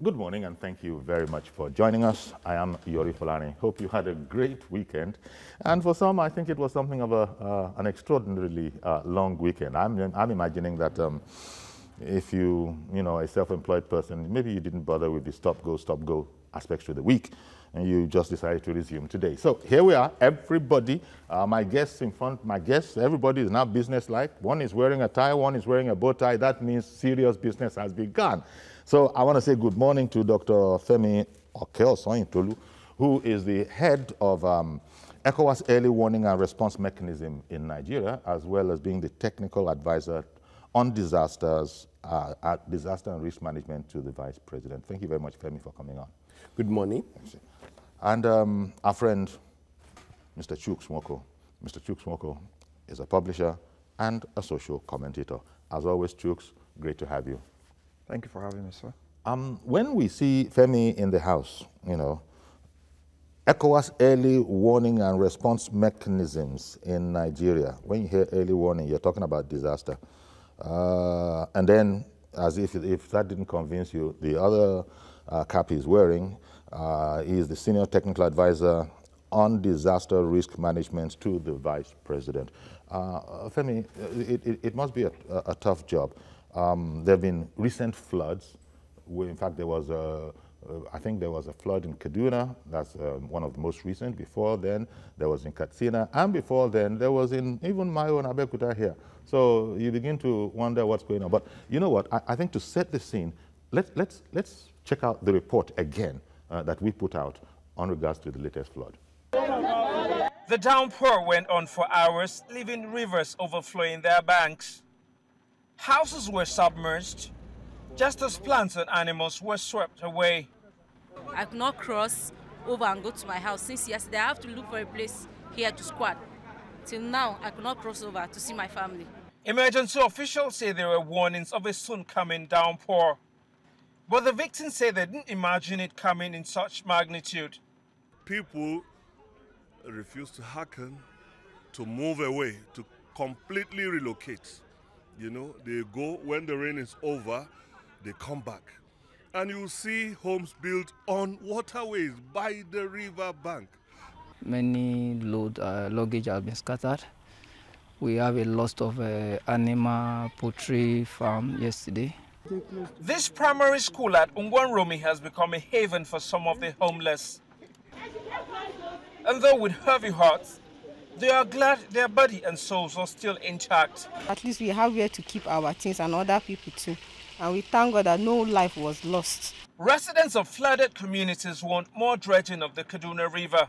Good morning and thank you very much for joining us. I am Yori Fulani. Hope you had a great weekend. And for some, I think it was something of an extraordinarily long weekend. I'm imagining that if you a self-employed person, maybe you didn't bother with the stop-go aspects of the week, and you just decided to resume today. So here we are, everybody, my guests, everybody is now business-like. One is wearing a tie, one is wearing a bow tie. That means serious business has begun. So I want to say good morning to Dr. Femi Okeosoyintolu, who is the head of ECOWAS Early Warning and Response Mechanism in Nigeria, as well as being the technical advisor on disaster and risk management to the Vice President. Thank you very much, Femi, for coming on. Good morning. And our friend, Mr. Chuks Nwoko. Mr. Chuks Nwoko is a publisher and a social commentator. As always, Chuks, great to have you. Thank you for having me, sir. When we see Femi in the house, ECOWAS early warning and response mechanisms in Nigeria. When you hear early warning, you're talking about disaster. And then, as if that didn't convince you, the other cap he's wearing is the senior technical advisor on disaster risk management to the Vice President. Femi, it must be a tough job. There have been recent floods. In fact, there was I think there was a flood in Kaduna. That's one of the most recent. Before then, there was in Katsina. And before then, there was in even my own Abeokuta here. So you begin to wonder what's going on. But you know what? I think to set the scene, let's check out the report again that we put out on regards to the latest flood. The downpour went on for hours, leaving rivers overflowing their banks. Houses were submerged, just as plants and animals were swept away. I could not cross over and go to my house since yesterday. I have to look for a place here to squat. Till now, I could not cross over to see my family. Emergency officials say there were warnings of a soon coming downpour. But the victims say they didn't imagine it coming in such magnitude. People refuse to hearken, to move away, to completely relocate. They go, when the rain is over, they come back. And you see homes built on waterways by the river bank. Many luggage have been scattered. We have a loss of animal poultry farm yesterday. This primary school at Ungwanromi has become a haven for some of the homeless. And though with heavy hearts, they are glad their body and souls are still intact. At least we have where to keep our things and other people too. And we thank God that no life was lost. Residents of flooded communities want more dredging of the Kaduna River.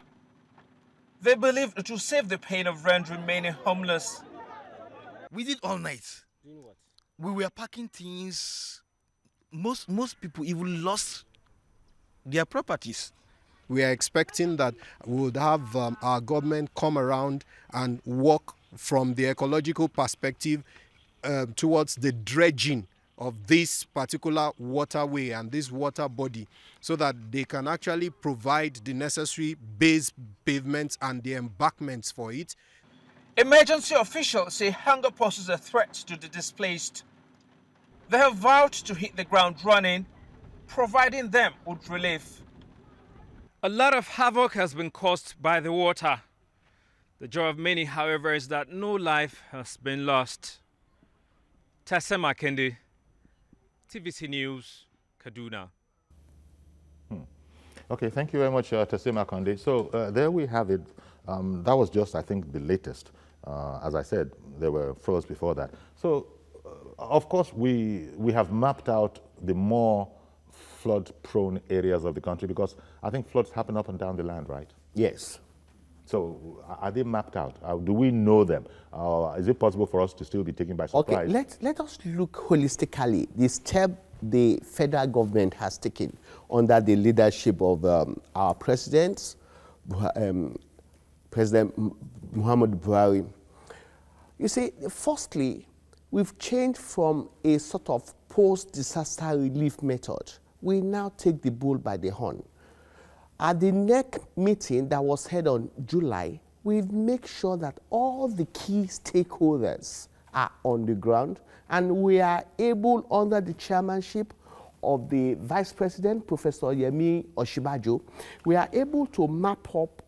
They believe it will save the pain of rent remaining homeless. We did all night. Doing what? We were packing things. Most people even lost their properties. We are expecting that we would have our government come around and work from the ecological perspective towards the dredging of this particular waterway and this water body so that they can actually provide the necessary base pavements and the embankments for it. Emergency officials say hunger poses a threat to the displaced. They have vowed to hit the ground running, providing them with relief. A lot of havoc has been caused by the water. The joy of many, however, is that no life has been lost. Tasema Kendi, TVC News, Kaduna. Okay, thank you very much, Tasema Konde. So there we have it. That was just, I think, the latest. As I said, there were floods before that. So, of course, we have mapped out the more flood-prone areas of the country because I think floods happen up and down the land, right? Yes. So are they mapped out? Do we know them? Is it possible for us to still be taken by surprise? Okay, let us look holistically. The step the federal government has taken under the leadership of our president, President Muhammadu Buhari. You see, firstly, we've changed from a sort of post-disaster relief method. We now take the bull by the horn. At the NEC meeting that was held on July, we've made sure that all the key stakeholders are on the ground and we are able, under the chairmanship of the Vice President, Professor Yemi Oshibajo, we are able to map up,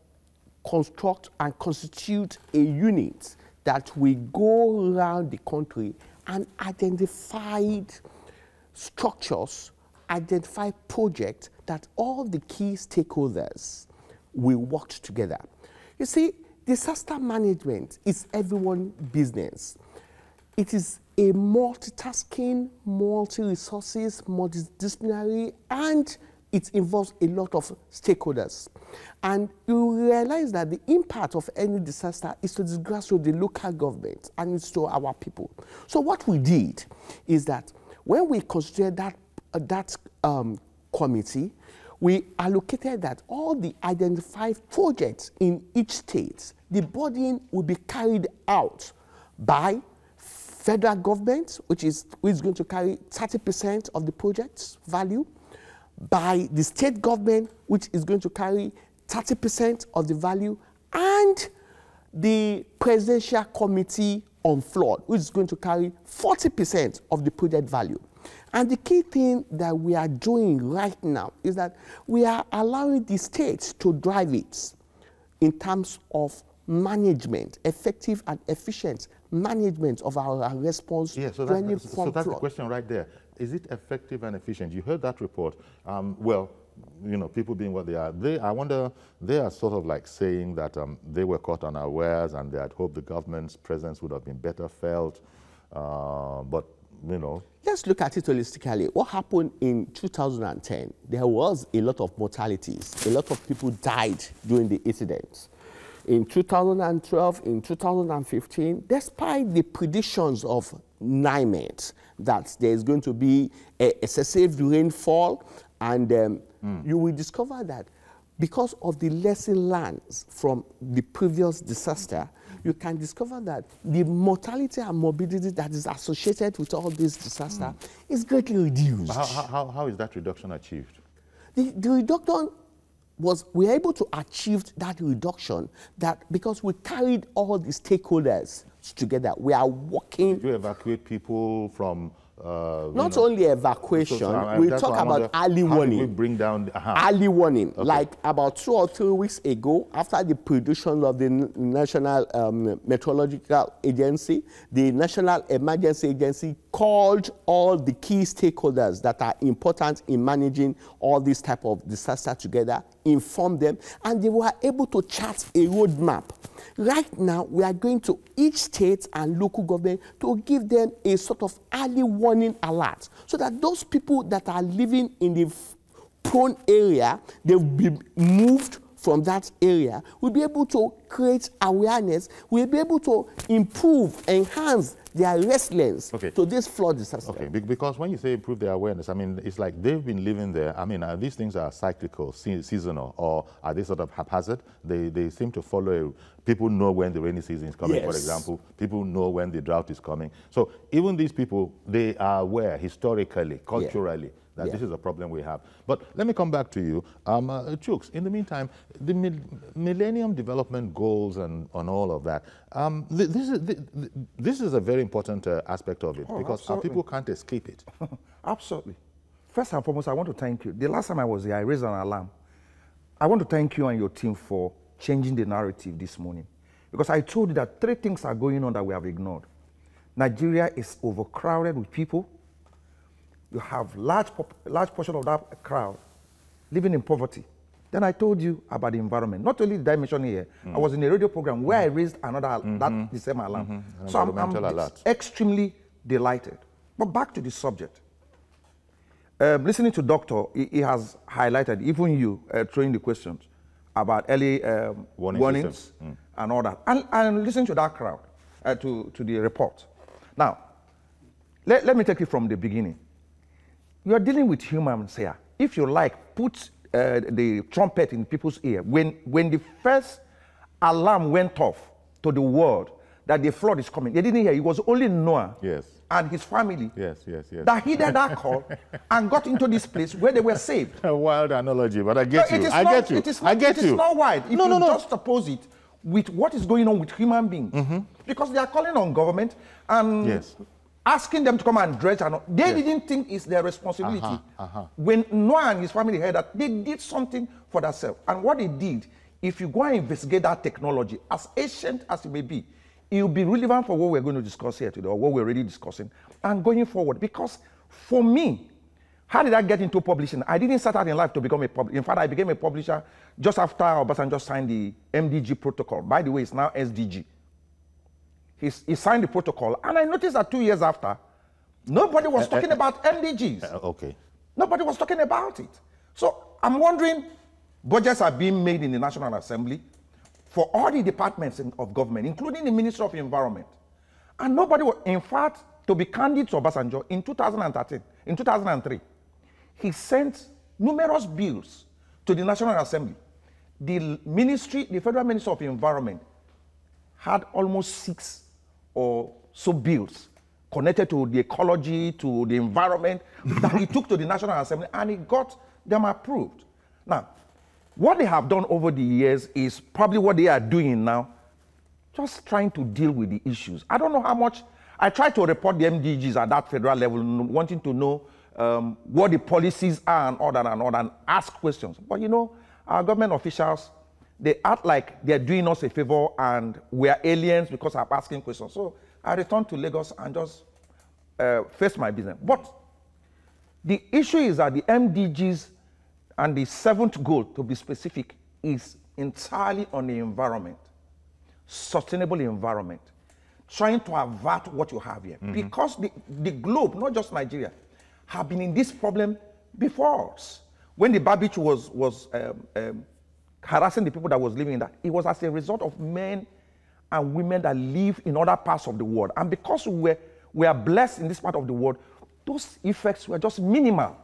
construct, and constitute a unit that will go around the country and identify structures, identify projects that all the key stakeholders will work together. You see, disaster management is everyone's business. It is a multitasking, multi-resources, multidisciplinary, and it involves a lot of stakeholders. And you realize that the impact of any disaster is to the grassroots, the local government, and it's to our people. So what we did is that when we constituted that committee, we allocated that all the identified projects in each state, the burden will be carried out by federal government, which is going to carry 30% of the project's value, by the state government, which is going to carry 30% of the value, and the Presidential Committee on Flood, which is going to carry 40% of the project value. And the key thing that we are doing right now is that we are allowing the states to drive it in terms of management, effective and efficient management of our response. Yeah, so that's the question right there. Is it effective and efficient? You heard that report. Well, you know, people being what they are, I wonder, they are sort of like saying that they were caught unawares and they had hoped the government's presence would have been better felt, but, you know. Let's look at it holistically. What happened in 2010? There was a lot of mortalities. A lot of people died during the incidents. In 2012, in 2015, despite the predictions of NIMET that there is going to be excessive rainfall, and you will discover that because of the lesson learned from the previous disaster, you can discover that the mortality and morbidity that is associated with all this disaster is greatly reduced. How is that reduction achieved? The reduction was, we were able to achieve that reduction because we carried all the stakeholders together. We are working. Did you evacuate people from not only evacuation, we talk about early warning. We bring down early warning. Okay. Like about 2 or 3 weeks ago, after the prediction of the National Meteorological Agency, the National Emergency Agency called all the key stakeholders that are important in managing all this type of disaster together, informed them, and they were able to chart a roadmap. Right now, we are going to each state and local government to give them a sort of early warning alert so that those people that are living in the prone area, they will be moved from that area. We'll be able to create awareness. We'll be able to improve, enhance their resilience to this flood disaster. Okay, because when you say improve their awareness, I mean, it's like they've been living there. I mean, these things are cyclical, seasonal, or are they sort of haphazard? They seem to follow. People know when the rainy season is coming, for example. People know when the drought is coming. So even these people, they are aware historically, culturally, that this is a problem we have. But let me come back to you. Chooks, in the meantime, the Millennium Development Goals and all of that, this is a very important aspect of it because our people can't escape it. Absolutely. First and foremost, I want to thank you. The last time I was here, I raised an alarm. I want to thank you and your team for changing the narrative this morning. Because I told you that 3 things are going on that we have ignored. Nigeria is overcrowded with people. You have large portion of that crowd living in poverty. Then I told you about the environment. Not only did I mention here, I was in a radio program where I raised another that the same alarm. So I'm extremely delighted. But back to the subject. Listening to Doctor, he has highlighted, even you throwing the questions about early warnings and all that. And listen to that crowd, to the report. Now, let me take it from the beginning. You are dealing with humans here. If you like, put the trumpet in people's ear. When the first alarm went off to the world that the flood is coming, they didn't hear. It was only Noah and his family that heeded that call and got into this place where they were saved. A wild analogy, but I get you. I get you. It is not wild. If you just oppose it with what is going on with human beings. Because they are calling on government and asking them to come and dredge, and they didn't think it's their responsibility. When Noah and his family heard that, they did something for themselves. And what they did, if you go and investigate that technology, as ancient as it may be, it will be relevant for what we're going to discuss here today, or what we're already discussing, and going forward. Because for me, how did I get into publishing? I didn't start out in life to become a publisher. In fact, I became a publisher just after Obasanjo signed the MDG protocol. By the way, it's now SDG. He signed the protocol, and I noticed that 2 years after, nobody was talking about MDGs. Nobody was talking about it. So I'm wondering, budgets are being made in the National Assembly for all the departments of government, including the Ministry of Environment. And nobody was, in fact, to be candid to Obasanjo, in 2003, he sent numerous bills to the National Assembly. The Federal Ministry of Environment had almost 6 or so bills connected to the ecology, to the environment, that he took to the National Assembly, and he got them approved. Now, what they have done over the years is probably what they are doing now, just trying to deal with the issues. I don't know how much. I tried to report the MDGs at that federal level, wanting to know what the policies are and all that, and ask questions. But you know, our government officials, they act like they're doing us a favor and we're aliens because I'm asking questions. So I returned to Lagos and just faced my business. But the issue is that the MDGs and the 7th goal, to be specific, is entirely on the environment, sustainable environment, trying to avert what you have here. Because the globe, not just Nigeria, have been in this problem before us. When the Babich was harassing the people that was living in that, it was as a result of men and women that live in other parts of the world. And because we are blessed in this part of the world, those effects were just minimal.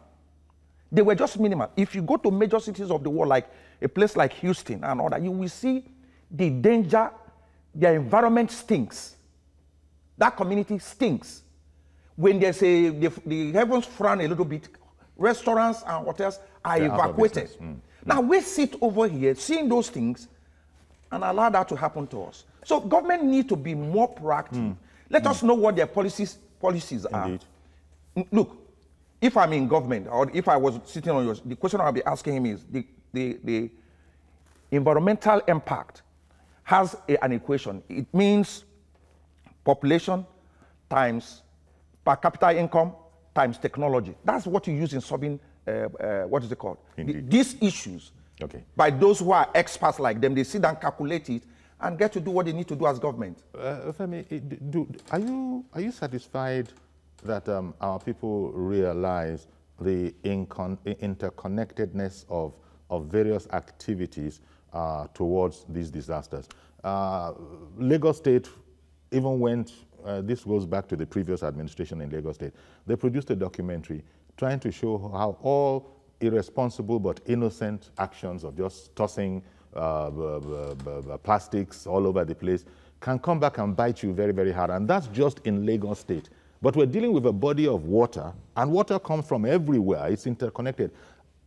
They were just minimal. If you go to major cities of the world, like a place like Houston and all that, you will see the danger. Their environment stinks. That community stinks. When they say the heavens frown a little bit, restaurants and hotels are evacuated. Now we sit over here seeing those things and allow that to happen to us. So government need to be more proactive. Let us know what their policies are. Look, if I'm in government, or if I was sitting on yours, the question I'll be asking him is the environmental impact has an equation. It means population times per capita income times technology. That's what you use in solving, what is it called? These issues. By those who are experts like them, they sit and calculate it and get to do what they need to do as government. Femi, are you satisfied that our people realize the interconnectedness of various activities towards these disasters? Lagos State even went, this goes back to the previous administration in Lagos State, they produced a documentary trying to show how all irresponsible but innocent actions of just tossing plastics all over the place can come back and bite you very, very hard. And that's just in Lagos State. But we're dealing with a body of water, and water comes from everywhere. It's interconnected.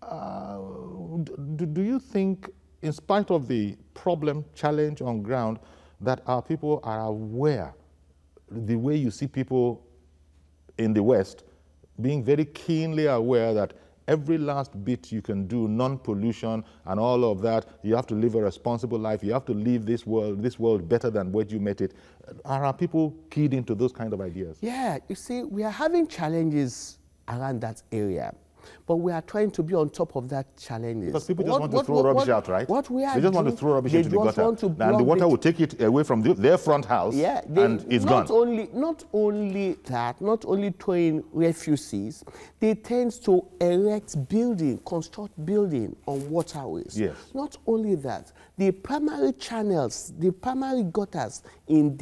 Do you think, in spite of the problem, challenge on ground, that our people are aware, the way you see people in the West, being very keenly aware that every last bit you can do, non-pollution and all of that, you have to live a responsible life, you have to leave this world better than what you met it. Are our people keyed into those kind of ideas? Yeah, you see, we are having challenges around that area, but we are trying to be on top of that challenges. Because people just want to throw rubbish out, right? They just want to throw rubbish into the gutter. And the water will take it away from their front house, and it's gone. Not only that, not only throwing refugees, they tend to erect building, construct building on waterways. Yes. Not only that, the primary channels, the primary gutters in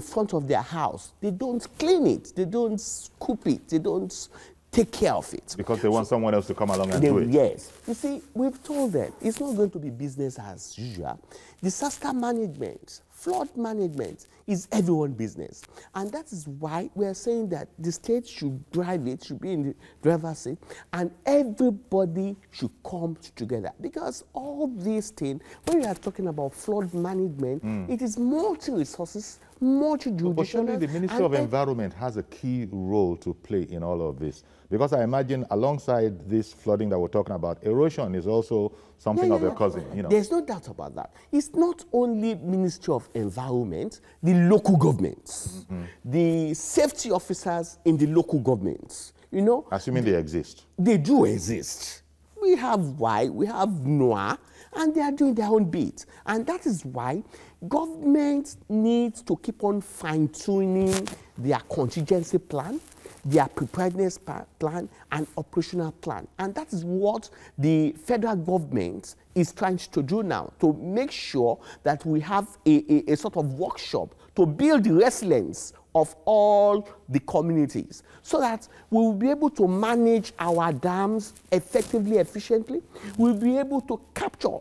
front of their house, they don't clean it, they don't scoop it, they don't take care of it. Because they want someone else to come along and do it. Yes. You see, we've told them it's not going to be business as usual. Disaster management, flood management It's everyone's business. And that is why we're saying that the state should drive it, should be in the driver's seat, and everybody should come together. Because all these things, when we are talking about flood management, it is multi-resources, multi-jurisdictional. But surely the Ministry of Environment has a key role to play in all of this. Because I imagine alongside this flooding that we're talking about, erosion is also something of a cousin. You know. There's no doubt about that. It's not only Ministry of Environment, the local governments, the safety officers in the local governments, you know. Assuming they exist. They do exist. We have Y, we have NOAA, and they are doing their own bit. And that is why government needs to keep on fine-tuning their contingency plan, their preparedness plan, and operational plan. And that is what the federal government is trying to do now, to make sure that we have a sort of workshop to build the resilience of all the communities, so that we will be able to manage our dams effectively, efficiently. We'll be able to capture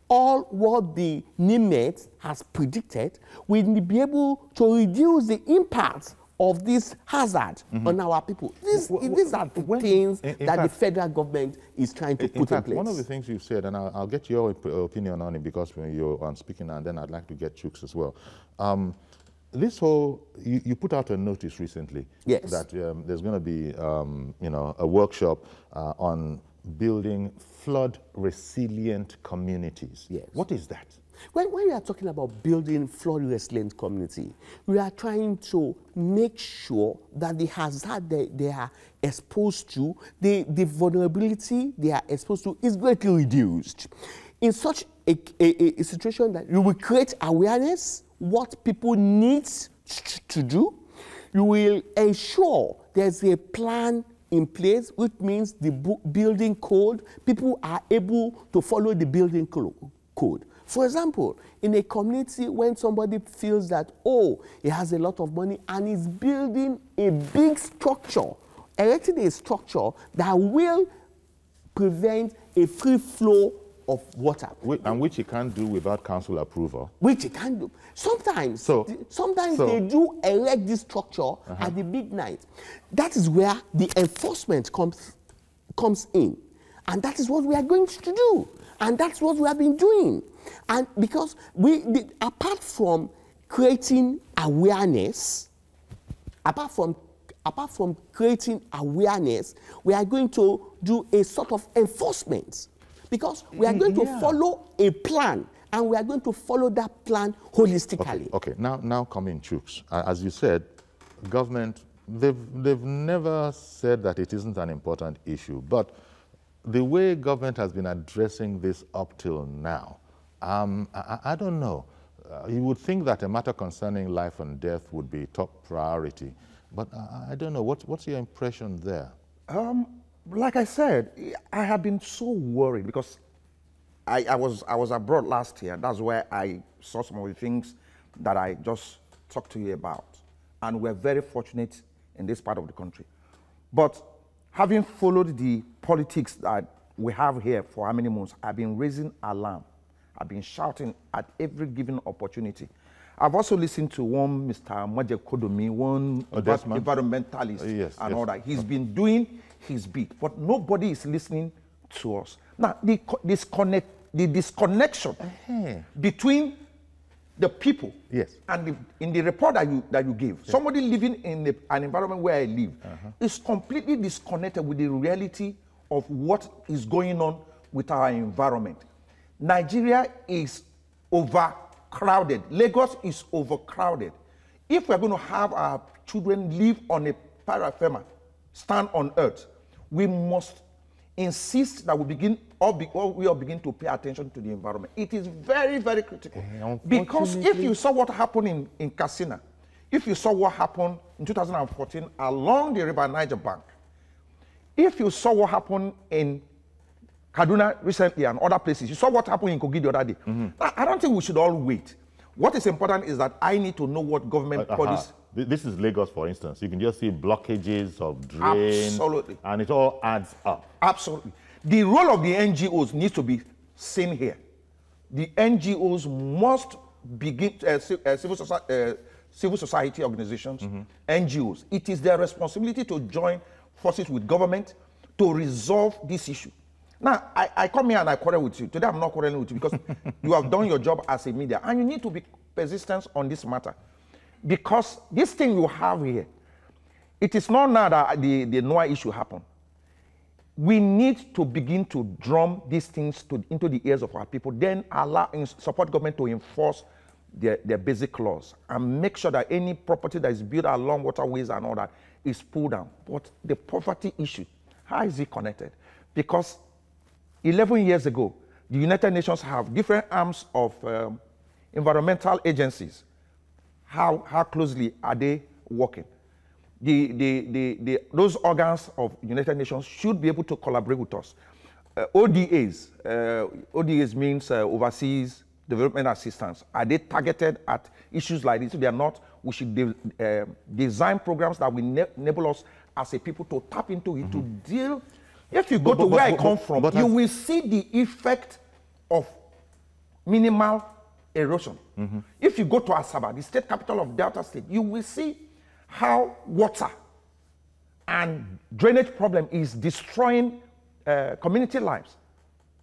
all what the NIMET has predicted. We'll be able to reduce the impact of this hazard on our people. These are the things that the federal government is trying to put in place. One of the things you've said, and I'll get your opinion on it because when you're speaking, and then I'd like to get Chooks as well. This whole, you put out a notice recently that there's going to be, you know, a workshop on building flood-resilient communities. Yes. What is that? When we are talking about building flood-resilient community, we are trying to make sure that the hazard they are exposed to, the vulnerability they are exposed to is greatly reduced. In such a situation that you will create awareness, what people need to do, you will ensure there's a plan in place, which means the building code, people are able to follow the building code. For example, in a community, when somebody feels that, oh, he has a lot of money and is building a big structure, erecting a structure that will prevent a free flow of water. And which he can't do without council approval. Which he can't do. Sometimes they do erect this structure at the midnight. That is where the enforcement comes in. And that is what we are going to do. And that's what we have been doing. And because apart from creating awareness, apart from creating awareness, we are going to do a sort of enforcement. Because we are going to follow a plan, and we are going to follow that plan holistically. Okay. Now come in, Chooks. As you said, government, they've never said that it isn't an important issue, but the way government has been addressing this up till now, I don't know. You would think that a matter concerning life and death would be top priority, but I don't know. What's your impression there? Like I said, I have been so worried because I was abroad last year. That's where I saw some of the things that I just talked to you about. And we're very fortunate in this part of the country. But having followed the politics that we have here for how many months, I've been raising alarm. I've been shouting at every given opportunity. I've also listened to one Mr. Maje Kodomi, one environmentalist and all that. He's been doing his bit, but nobody is listening to us. Now, the disconnection between the people and in the report that you gave, somebody living in an environment where I live is completely disconnected with the reality of what is going on with our environment. Nigeria is overcrowded. Lagos is overcrowded. If we're going to have our children live on a terra firma, stand on earth, we must insist that we all begin to pay attention to the environment. It is very, very critical. Because if you saw what happened in Katsina, if you saw what happened in 2014 along the River Niger bank, if you saw what happened in Kaduna recently and other places, you saw what happened in Kogi the other day. I don't think we should all wait. What is important is that I need to know what government policy. This is Lagos, for instance. You can just see blockages of drains. Absolutely. And it all adds up. Absolutely. The role of the NGOs needs to be seen here. The NGOs must begin, civil society organizations, NGOs. It is their responsibility to join forces with government to resolve this issue. Now, I come here and I quarrel with you. Today, I'm not quarreling with you because you have done your job as a media, and you need to be persistent on this matter. Because this thing you have here, it is not now that the Noah issue happened. We need to begin to drum these things into the ears of our people, then support government to enforce their basic laws and make sure that any property that is built along waterways and all that is pulled down. But the poverty issue, how is it connected? Because 11 years ago, the United Nations have different arms of environmental agencies. How closely are they working? Those organs of United Nations should be able to collaborate with us. ODAs, ODAs means overseas development assistance. Are they targeted at issues like this? If they are not, we should design programs that will enable us as a people to tap into it, to deal. If you go to where I come from, you will see the effect of minimal erosion. If you go to Asaba, the state capital of Delta State, you will see how water and drainage problem is destroying community lives.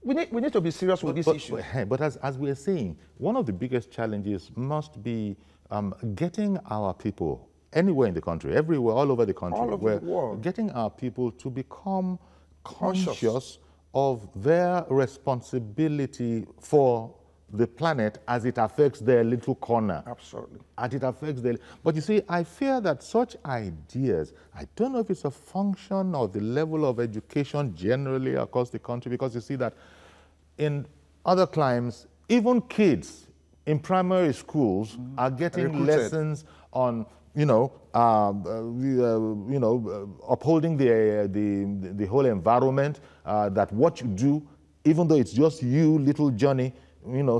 We need to be serious with this issue. But as we're saying, one of the biggest challenges must be getting our people, anywhere in the country, everywhere, all over the country, all over the world, getting our people to become conscious of their responsibility for the planet as it affects their little corner. Absolutely. As it affects their... But you see, I fear that such ideas, I don't know if it's a function of the level of education generally across the country, because you see that in other climes, even kids in primary schools are getting lessons on, upholding the whole environment, that what you do, even though it's just you, little Johnny,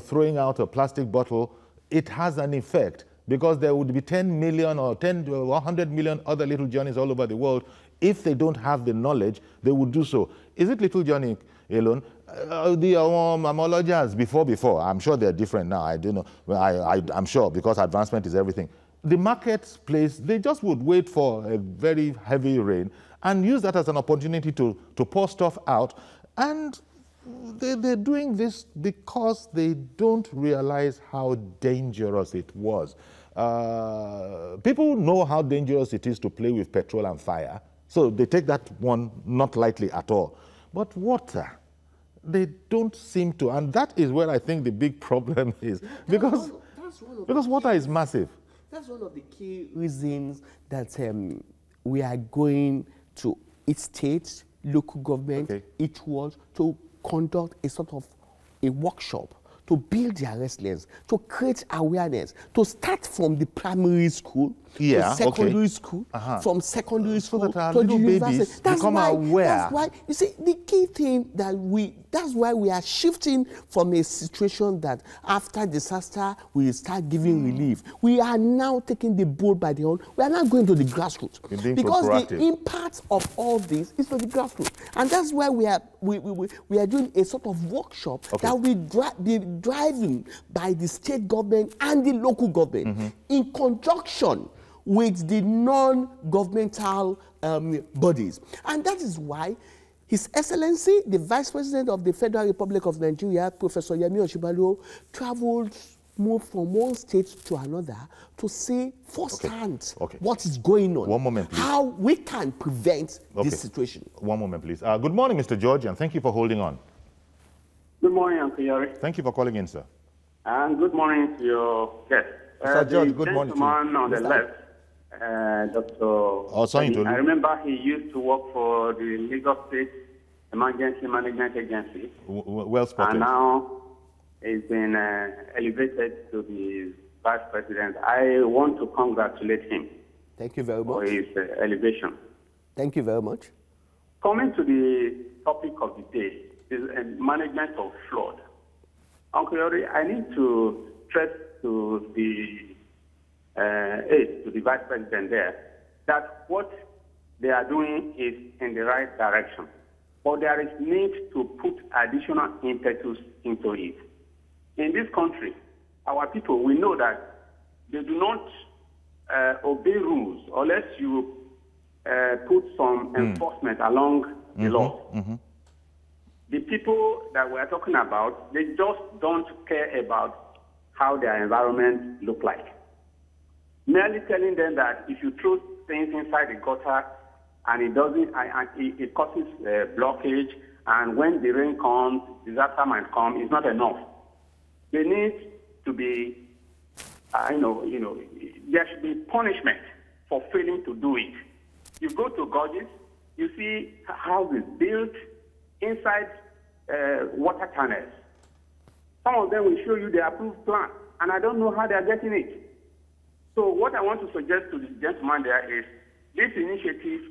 throwing out a plastic bottle, it has an effect, because there would be 10 million or 10 to 100 million other little Johnnies all over the world. If they don't have the knowledge, they would do so. Is it little Johnny alone? The mammalogists before, I'm sure they're different now. I don't know. I'm sure, because advancement is everything. The marketplace, they just would wait for a very heavy rain and use that as an opportunity to pour stuff out. And they're doing this because they don't realize how dangerous it was. People know how dangerous it is to play with petrol and fire, so they take that one not lightly at all. But water, they don't seem to, and that is where I think the big problem is, because water is massive. That's one of the key reasons that we are going to each state, local government, each ward, to conduct a sort of a workshop to build their resilience, to create awareness, to start from the primary school to secondary school, from secondary school to the university. That's aware. That's why, you see, the key thing that's why we are shifting from a situation that after disaster we start giving relief. We are now taking the bull by the horn. We are now going to the grassroots, because the impact of all this is for the grassroots, and that's why we are doing a sort of workshop that will be driven by the state government and the local government in conjunction with the non-governmental bodies. And that is why His Excellency, the Vice President of the Federal Republic of Nigeria, Professor Yemi Osinbajo, moved from one state to another to see firsthand what is going on. One moment, please. How we can prevent this situation. One moment, please. Good morning, Mr. George, and thank you for holding on. Good morning, Uncle Yari. Thank you for calling in, sir. And good morning to your guest. Mr. George, good morning to you. The gentleman on the left, Dr. I remember he used to work for the Lagos State Emergency Management Agency. Well spotted. And now he's been elevated to the Vice President. I want to congratulate him. Thank you very much. For his elevation. Thank you very much. Coming to the topic of the day, is management of flood. Uncle Yori, I need to stress to the Vice President there that what they are doing is in the right direction. But there is need to put additional impetus into it. In this country, our people, we know that they do not obey rules, unless you put some enforcement along the law. The people that we're talking about, they just don't care about how their environment look like. Merely telling them that if you throw things inside the gutter and it doesn't, it causes blockage, and when the rain comes, disaster might come, is not enough. They need to be, there should be punishment for failing to do it. You go to gorges, you see houses built inside water channels. Some of them will show you the approved plan, and I don't know how they are getting it. So what I want to suggest to the gentleman there is this initiative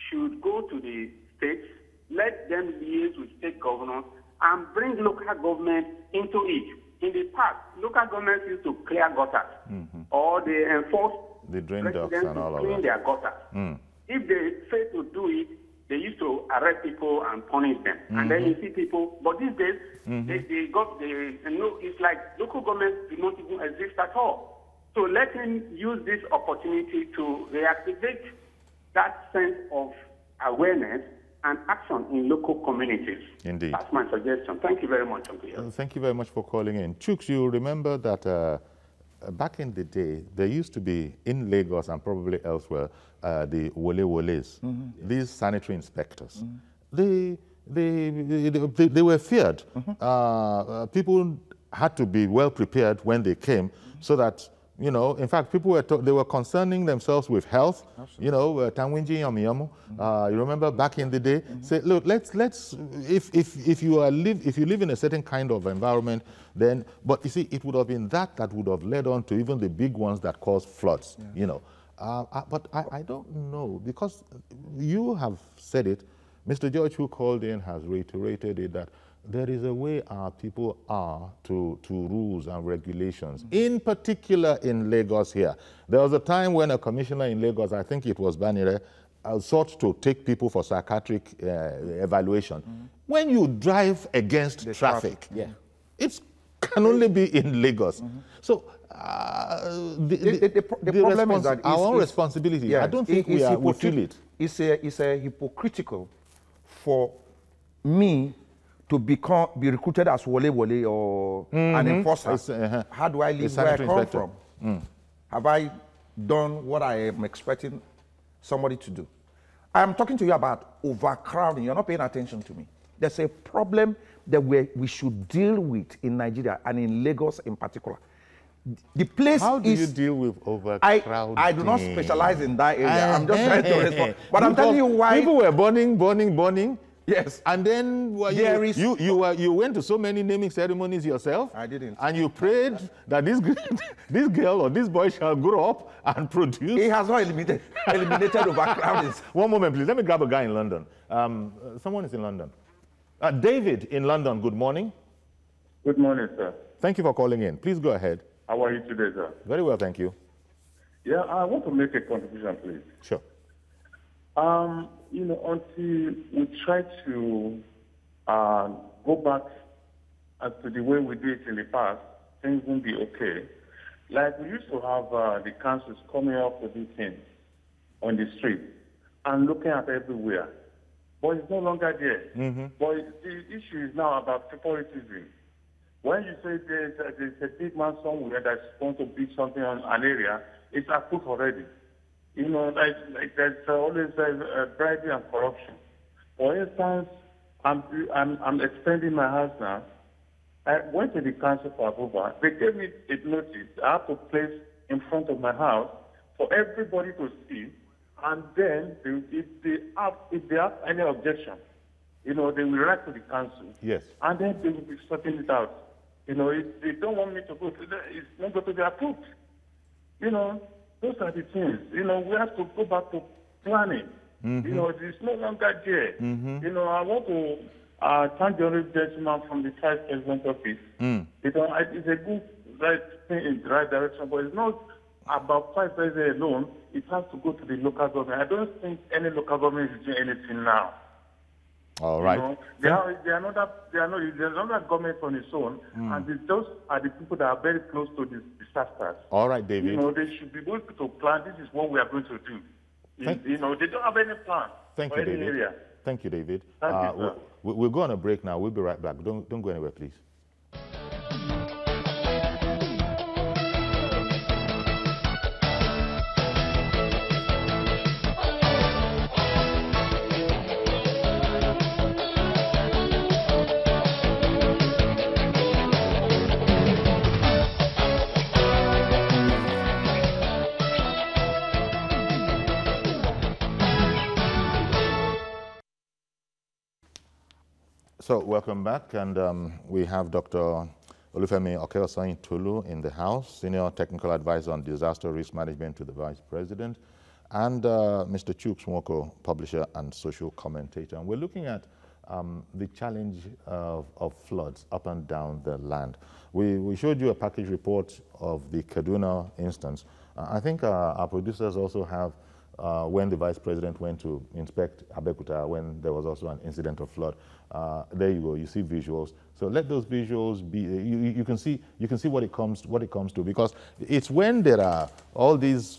should go to the states, let them liaise with state governors, and bring local government into it. In the past, local governments used to clear gutters, or they enforce the drain ducts and all of that. Their gutters. If they fail to do it, they used to arrest people and punish them. And then you see people, but these days, it's like local governments do not even exist at all. So let him use this opportunity to reactivate that sense of awareness and action in local communities. Indeed. That's my suggestion. Thank you very much, Uncle Yori. Thank you very much for calling in. Chooks, you remember that back in the day, there used to be, in Lagos and probably elsewhere, the Woles, these sanitary inspectors. They were feared. People had to be well prepared when they came, so that, in fact, people were concerning themselves with health. Tanwinji Yomiyamu. You remember back in the day, say, look, if you live in a certain kind of environment, then, but you see, it would have been that would have led on to even the big ones that caused floods. But I don't know, because you have said it. Mr. George, who called in, has reiterated it, that there is a way our people are to rules and regulations, in particular in Lagos here. There was a time when a commissioner in Lagos, I think it was Banire, sought to take people for psychiatric evaluation. When you drive against the traffic, it can only be in Lagos. So the problem is that our own responsibility, yes, I don't think we feel it. It's a hypocritical for me to be recruited as Wole or an enforcer. How do I live where I come from? Have I done what I am expecting somebody to do? I am talking to you about overcrowding. You're not paying attention to me. There's a problem that we should deal with in Nigeria and in Lagos in particular. The place How do you deal with overcrowding? I do not specialize in that area. I'm just trying to respond. But I'm telling you why. People were burning. Yes. And then you went to so many naming ceremonies yourself. I didn't. And you prayed that this girl or this boy shall grow up and produce. He has not eliminated overcrowding. One moment, please. Let me grab a guy in London. Someone is in London. David in London, good morning. Good morning, sir. Thank you for calling in. Please go ahead. How are you today, sir? Very well, thank you. Yeah, I want to make a contribution, please. Sure. Until we try to go back as to the way we did it in the past, things won't be okay. Like we used to have the councils coming up with these things on the street and looking at everywhere. But it's no longer there. But the issue is now about favoritism. When you say there's a big man somewhere that's going to build something on an area, it's approved already. Like there's always bribery and corruption. For instance, I'm expanding my house now. I went to the council for approval. They gave me a notice I have to place in front of my house for everybody to see. And then if they have any objection, they will write to the council. Yes. And then they will be sorting it out. If they don't want me to go to that, it's not going to be approved. Those are the things. We have to go back to planning. It's no longer there. I want to thank the honorable gentleman from the Vice President office. It's a good thing in the right direction, but it's not about Vice President alone. It has to go to the local government. I don't think any local government is doing anything now. All right. You know, there's another government on its own, and those are the people that are very close to these disasters. All right, David. You know, they should be able to plan. This is what we are going to do. You know, they don't have any plan. Thank you, David. Area. Thank you, David. Thank you, sir. We'll go on a break now. We'll be right back. Don't go anywhere, please. So welcome back, and we have Dr. Olufemi Okeosayin-Tolu in the House, Senior Technical Advisor on Disaster Risk Management to the Vice President, and Mr. Chuks Nwoko, Publisher and Social Commentator. And we're looking at the challenge of floods up and down the land. We showed you a package report of the Kaduna instance. I think our producers also have when the Vice President went to inspect Abeokuta when there was also an incident of flood. There you go. You see visuals. So let those visuals be. You can see what it comes to, because it's when there are all these.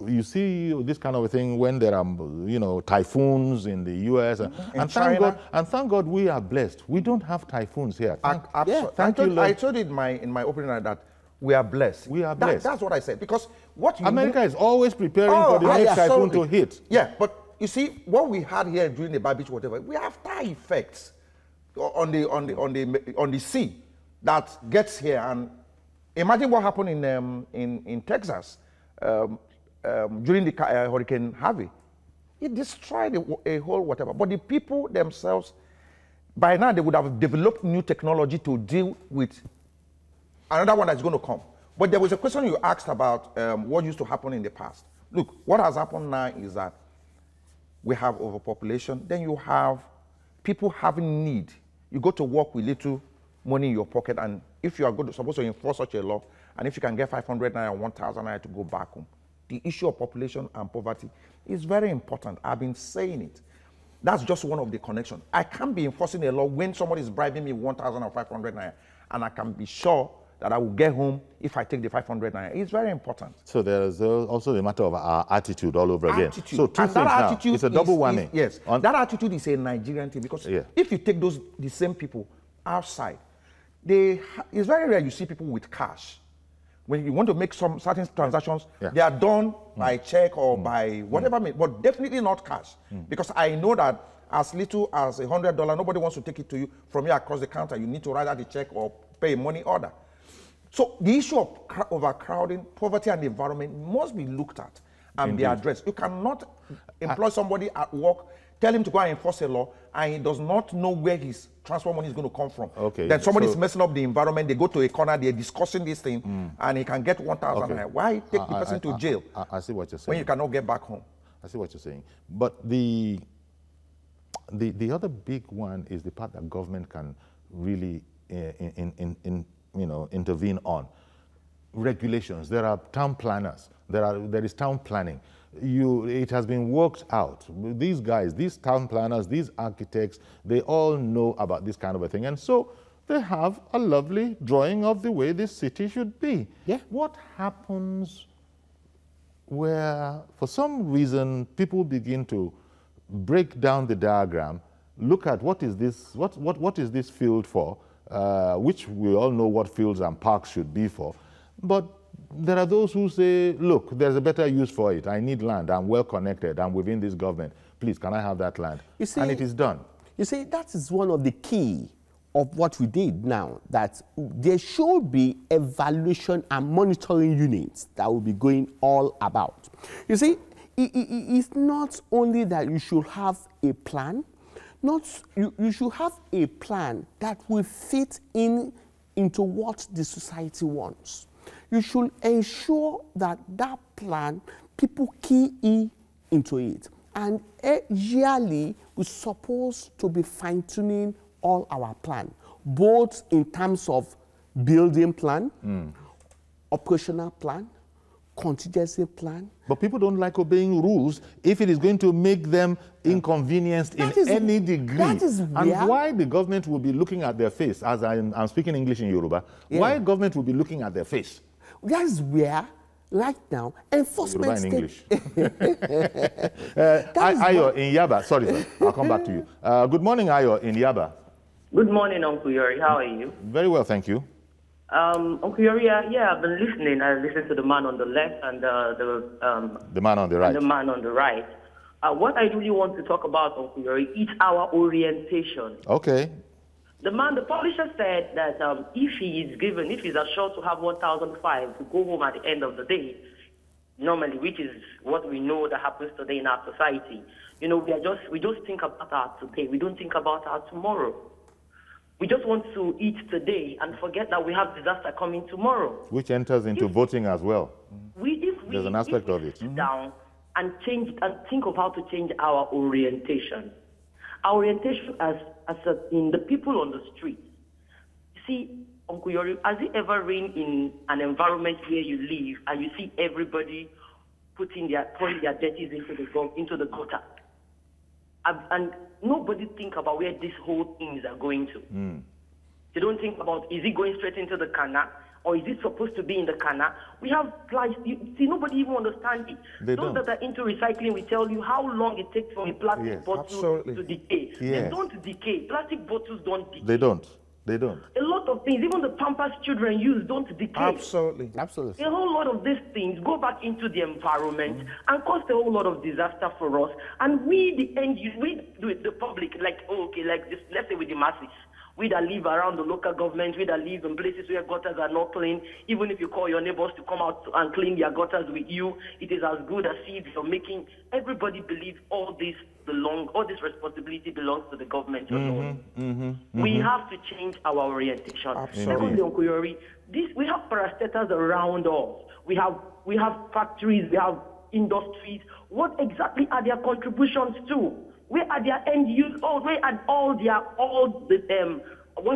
You see this kind of a thing when there are typhoons in the U.S. and thank God we are blessed. We don't have typhoons here. I told it in my opening that we are blessed. We are blessed. That's what I said, because what America is always preparing for the next typhoon to hit. Yeah, but you see, what we had here during the Bad Beach, whatever, we have tie effects on the sea that gets here. And imagine what happened in Texas during the Hurricane Harvey. It destroyed a whole whatever. But the people themselves, by now, they would have developed new technology to deal with another one that's going to come. But there was a question you asked about what used to happen in the past. Look, what has happened now is that we have overpopulation. Then you have people having need. You go to work with little money in your pocket, and if you are supposed to enforce such a law, and if you can get 500 naira, 1,000 naira to go back home, the issue of population and poverty is very important. I've been saying it. That's just one of the connections. I can't be enforcing a law when somebody is bribing me 1,000 or 500 naira, and I can be sure that I will get home if I take the 500 naira. It's very important. So there is also the matter of our attitude all over again. Attitude. So two things now. It's a double whammy. Yes. That attitude is a Nigerian thing, because if you take the same people outside, it's very rare you see people with cash. When you want to make some certain transactions, they are done by check or by whatever, but definitely not cash. Because I know that as little as $100, nobody wants to take it to you from here across the counter. You need to write out the check or pay a money order. So the issue of overcrowding, poverty, and the environment must be looked at and be addressed. You cannot employ somebody at work, tell him to go and enforce a law, and he does not know where his transport money is going to come from. Okay. Then somebody is messing up the environment. They go to a corner, they're discussing this thing, and he can get 1,000. Okay. Why take the person to jail? I see what you're saying. When you cannot get back home. I see what you're saying. But the other big one is the part that government can really intervene on. Regulations. There are town planners. There is town planning. It has been worked out. These guys, these town planners, these architects, they all know about this kind of a thing. And so they have a lovely drawing of the way this city should be. Yeah. What happens where, for some reason, people begin to break down the diagram, look at what is this field for, which we all know what fields and parks should be for. But there are those who say, look, there's a better use for it. I need land. I'm well connected. I'm within this government. Please, can I have that land? You see, and it is done. You see, that is one of the key of what we did now, that there should be evaluation and monitoring units that will be going all about. You see, it's not only that you should have a plan, you should have a plan that will fit into what the society wants. You should ensure that that plan, people key into it. And yearly, we're supposed to be fine-tuning all our plan, both in terms of building plan, operational plan, contingency plan. But people don't like obeying rules if it is going to make them inconvenienced in any degree. That is and why the government will be looking at their face, as I'm speaking English in Yoruba, why government will be looking at their face? That is where, right now, enforcement... Yoruba in English. Ayo in Yaba. Sorry, sir. I'll come back to you. Good morning, Ayo in Yaba. Good morning, Uncle Yori. How are you? Very well, thank you. Uncle Yori, yeah, I've been listening. I listened to the man on the left and the man on the right. And the man on the right. What I really want to talk about, Uncle Yori, is our orientation. Okay. The publisher said that if he's assured to have 1,005 to go home at the end of the day, normally, which is what we know that happens today in our society, you know, we just think about our today. We don't think about our tomorrow. We just want to eat today and forget that we have disaster coming tomorrow. Which enters into voting as well. There's an aspect of it. Sit down and think of how to change our orientation. Our orientation in the people on the street. See, Uncle Yori, has it ever rained in an environment where you live and you see everybody pouring their dirties into the gutter? And nobody think about where these whole things are going to. They don't think about, is it going straight into the canal? Or is it supposed to be in the canal? We have plastic. See, nobody even understands it. Those that are into recycling will tell you how long it takes for a plastic bottle to decay. They don't decay. Plastic bottles don't decay. They don't. A lot of things, even the Pampers children use, don't decay. Absolutely. A whole lot of these things go back into the environment and cause a whole lot of disaster for us. And we, the end users, the public, let's say with the masses, we that live around the local government, we that live in places where gutters are not clean, even if you call your neighbors to come out and clean their gutters with you, it is as good as if you're making everybody believe all this responsibility belongs to the government alone. We have to change our orientation. Secondly, Uncle Yori, we have parastatals around us. We have factories, we have industries. What exactly are their contributions to? Where are their end use? Where are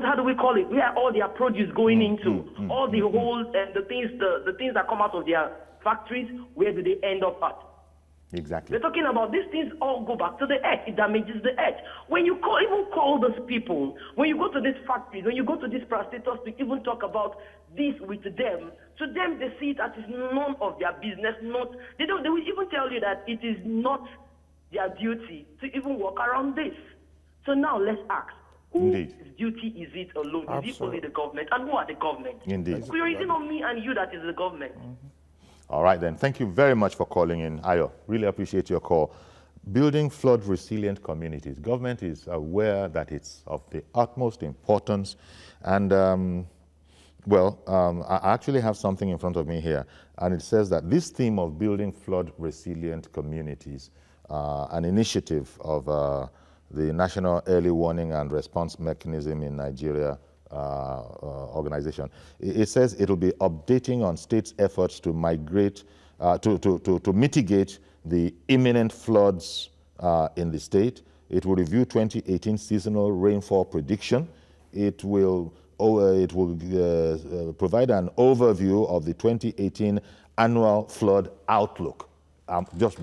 how do we call it? Where are all their produce going into? All the whole the things that come out of their factories, where do they end up at? Exactly. We're talking about these things all go back to the earth. It damages the earth. When you call those people, when you go to these factories, when you go to these parastatals to even talk about this with them, to them they see it as none of their business. They will even tell you that it is not their duty to even walk around this. So now let's ask, whose duty is it alone? Is it only the government? And who are the government? Indeed. Is it not me and you that is the government? All right then. Thank you very much for calling in, Ayo. Really appreciate your call. Building flood resilient communities. Government is aware that it's of the utmost importance. And I actually have something in front of me here. And it says that this theme of building flood resilient communities, an initiative of the National Early Warning and Response Mechanism in Nigeria organization. It says it will be updating on states' efforts to mitigate the imminent floods in the state. It will review 2018 seasonal rainfall prediction. It will provide an overview of the 2018 annual flood outlook. Just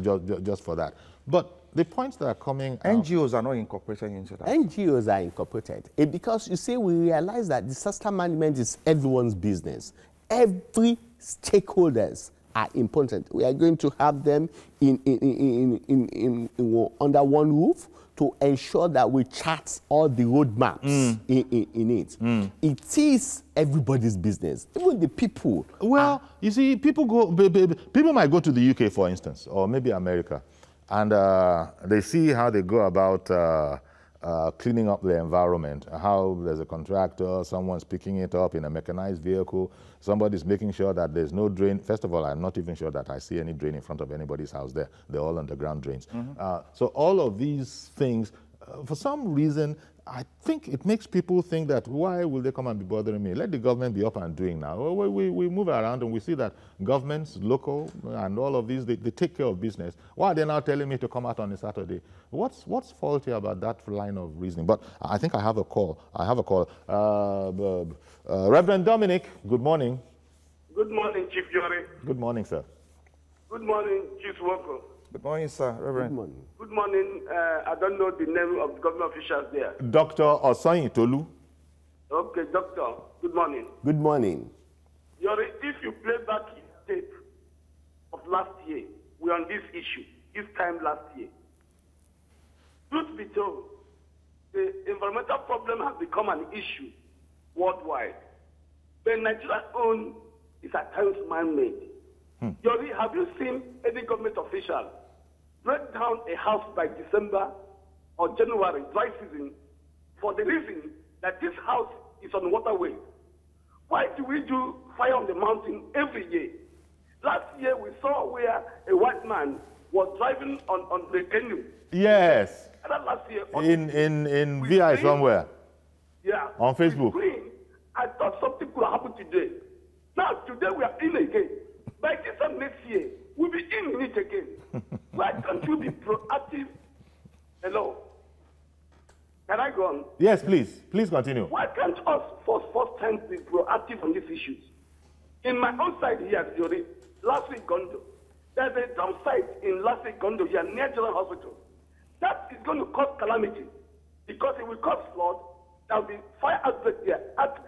for that. But the points that are coming NGOs are not incorporated into that. NGOs are incorporated. Because you see, we realize that disaster management is everyone's business. Every stakeholders are important. We are going to have them under one roof to ensure that we chart all the roadmaps in it. It is everybody's business, even the people. Well, you see, people might go to the UK, for instance, or maybe America, and they see how they go about cleaning up the environment, how there's a contractor, someone's picking it up in a mechanized vehicle, somebody's making sure that there's no drain. First of all, I'm not even sure that I see any drain in front of anybody's house there. They're all underground drains. So all of these things, for some reason, I think it makes people think that, why will they come and be bothering me? Let the government be up and doing now. We move around and we see that governments, local, and all of these, they take care of business. Why are they now telling me to come out on a Saturday? What's faulty about that line of reasoning? But I think I have a call. Reverend Dominic, good morning. Good morning, Chief Yori. Good morning, sir. Good morning, Chief Woko. Good morning, sir. Reverend. Good morning. Good morning. I don't know the name of the government officials there. Dr. Osoyin Tolu. Okay, doctor. Good morning. Good morning. If you play back the tape of last year, we're on this issue. This time last year. Truth be told, the environmental problem has become an issue worldwide. But Nigeria's own is at times man-made. Yori, have you seen any government official break down a house by December or January, dry season, for the reason that this house is on waterway? Why do we do fire on the mountain every year? Last year we saw where a white man was driving on the canoe. Yes. And that last year In VI somewhere. Yeah. On Facebook. I thought something could happen today. Now today we are in again. By this time next year, we'll be in it again. Why can't we be proactive? Hello? Can I go on? Yes, please. Please continue. Why can't us first time be proactive on these issues? In my own side here, Yori, last week Gondo, there's a dump site in last week Gondo here near General Hospital. That is going to cause calamity because it will cause flood. There will be fire outbreak there. At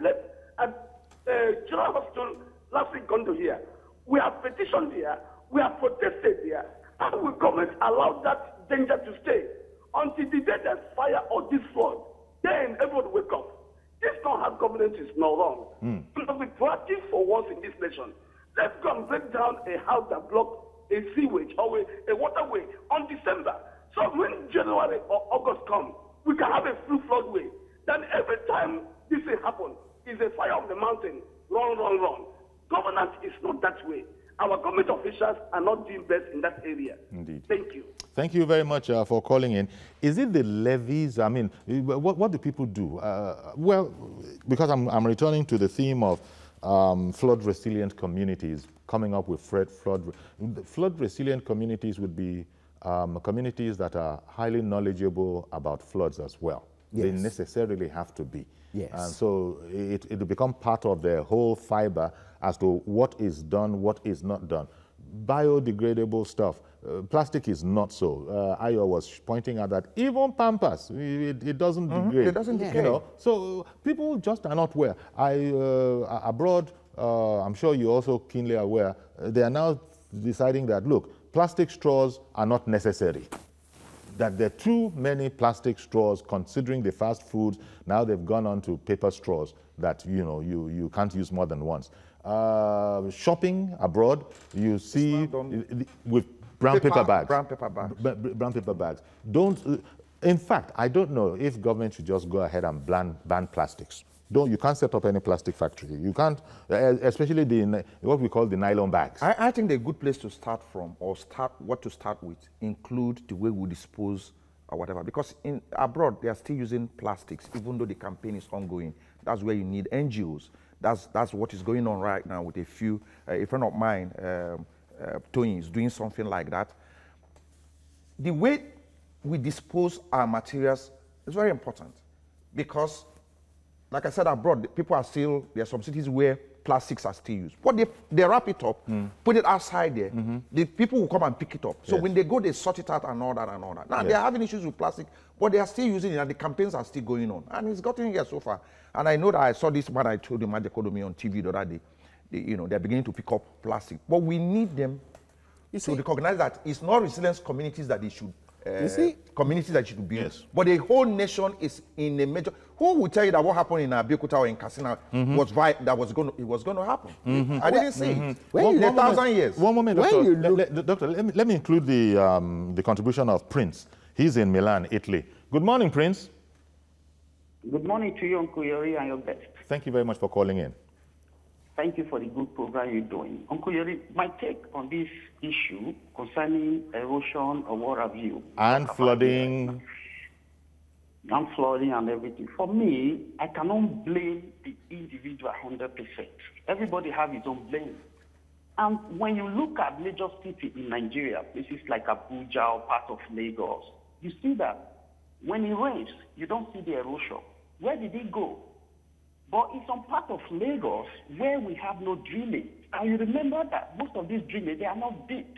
General Hospital last week Gondo here, we have petitioned here, we have protested there, and will government allow that danger to stay until the day there's fire or this flood? Then everyone will wake up. This not how governance is not wrong. We must be proactive for once in this nation. Let's go and break down a house that blocks a sewage or a waterway on December. So when January or August come, we can have a full floodway. Then every time this will happen, is a fire on the mountain. Run. Governance is not that way. Our government officials are not doing best in that area. Indeed. Thank you. Thank you very much for calling in. Is it the levies? I mean, what do people do? Well, because I'm returning to the theme of flood-resilient communities, coming up with flood-resilient communities would be communities that are highly knowledgeable about floods as well. Yes. They necessarily have to be. Yes. And so it will become part of their whole fiber as to what is done, what is not done. Biodegradable stuff. Plastic is not so. Ayo was pointing out that even Pampers, it doesn't degrade. It doesn't decay. You know, so people just are not aware. Abroad, I'm sure you're also keenly aware, they are now deciding that, look, plastic straws are not necessary. That there are too many plastic straws, considering the fast foods. Now they've gone on to paper straws that, you know, you can't use more than once. Shopping abroad, you see with brown paper bags. Brown paper bags. Brown paper bags. In fact, I don't know if government should just go ahead and ban plastics. You can't set up any plastic factory. You can't, especially what we call the nylon bags. I think the good place to start from, or what to start with, include the way we dispose or whatever. Because abroad, they are still using plastics, even though the campaign is ongoing. That's where you need NGOs. That's what is going on right now with a friend of mine, Tony, is doing something like that. The way we dispose our materials is very important because, like I said, abroad, people are still, there are some cities where plastics are still used. But they wrap it up, put it outside there. The people will come and pick it up. So when they go, they sort it out and all that and all that. Now, they're having issues with plastic, but they are still using it, and the campaigns are still going on. And it's gotten here so far. And I know that I saw this, what I told the Magic Economy on TV the other day. They're beginning to pick up plastic. But we need them to recognize that it's not resilience communities that they should communities that should build. Yes. But the whole nation is in a major. Who will tell you that what happened in Abeokuta or in Katsina was going to happen? I didn't see it. In 1,000 years. One moment, Doctor. Let me include the contribution of Prince. He's in Milan, Italy. Good morning, Prince. Good morning to you, Uncle Yori, and your guest. Thank you very much for calling in. Thank you for the good program you're doing. Uncle Yori, my take on this issue concerning erosion or what have you. And flooding. And flooding and everything. For me, I cannot blame the individual 100%. Everybody has his own blame. And when you look at major cities in Nigeria, places like Abuja or part of Lagos, you see that when it rains, you don't see the erosion. Where did it go? But it's some part of Lagos where we have no drainage. And you remember that most of these drainage, they are not deep.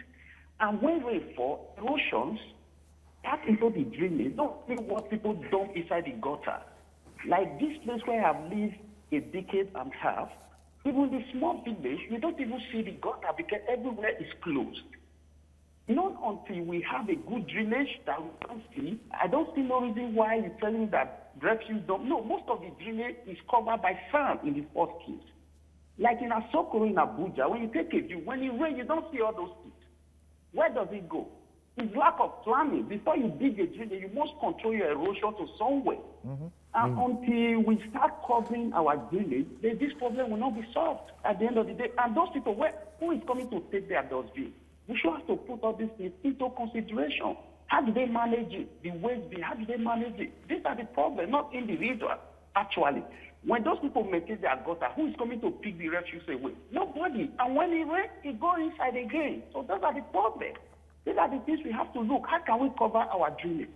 And when rainfall, erosions pass into the drainage. Don't see what people dump inside the gutter. Like this place where I've lived a decade and a half, even the small village, you don't even see the gutter because everywhere is closed. Not until we have a good drainage that we can see. I don't see no reason why you're telling that refuse dump. No, most of the drainage is covered by sand in the first place. Like in Asokoro in Abuja, when you take a view, when it rains, you don't see all those things. Where does it go? It's lack of planning. Before you dig a drainage, you must control your erosion to somewhere. And until we start covering our drainage, this problem will not be solved at the end of the day. And those people, who is coming to take their dustbin? We should have to put all these things into consideration. How do they manage it? The waste bin, how do they manage it? These are the problems, not individual, actually. When those people maintain their gutter, who is coming to pick the refuse away? Nobody. And when it rains, it goes inside again. So those are the problems. These are the things we have to look. How can we cover our drainage?